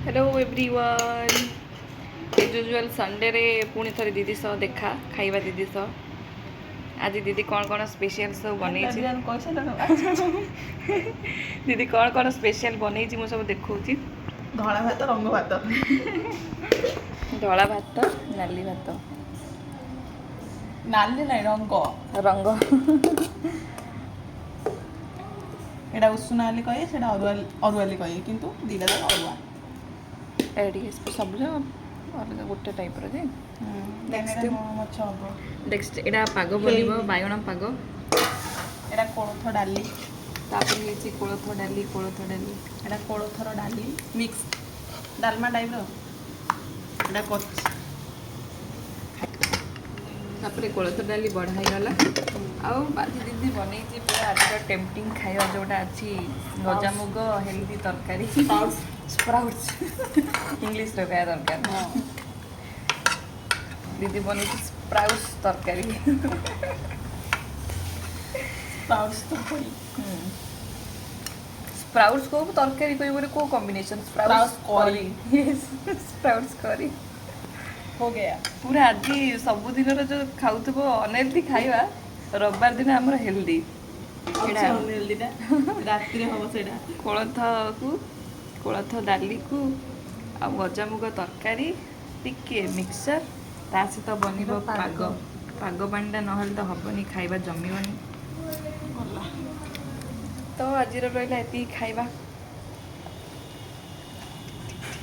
hello everyone as usual Sunday रे पुणी थोड़ी दीदी सह देखा खाइबा दीदी सह आज दीदी कौन स्पेशल सब बन दीदी कौन स्पेशल बन सब देखा धला भात रंग भात धला भात नाली भात नाली ना रंग रंग एटा उषुनाली कहे से अरुआली कहे किंतु दीटा जाक अरुआ सबुज अलग गोटे टाइप रे नेक्स्ट एटा पाग बनइबो बायगण पाग एटा कोळथ डाली तापर हेची कोळथ डाली एटा कोळथर डाली मिक्स डालमा टाइप रो एटा कच तापर कोळथ डाली बढ़ाई गला आउ बाजी दीदी बनई पूरा आज टेम्पटिंग खाଇବା जोटा अच्छी गजामुग हेल्दी तरकारी स्प्राउट्स इंग्लिश रे कया दरकार दीदी बनई स्प्राउट्स तरकारी स्प्राउट्स तो कोई स्प्राउट्स को तरकारी कोई बोले को कॉम्बिनेशन स्प्राउट्स करी यस स्प्राउट्स करी हो गया पूरा आज सब दिन जो खाऊ अनहेल्दी खाଇବା रविवार दिन आमर हेल्दी रात्रि हम से कोलथ डाली को आ गजामुग तरकारी टिके मिक्सचर ता सहित बन पाग पाग पानीटा ना तो हेनी खाଇବା जमीबनी तो आज रहा ये खाଇବା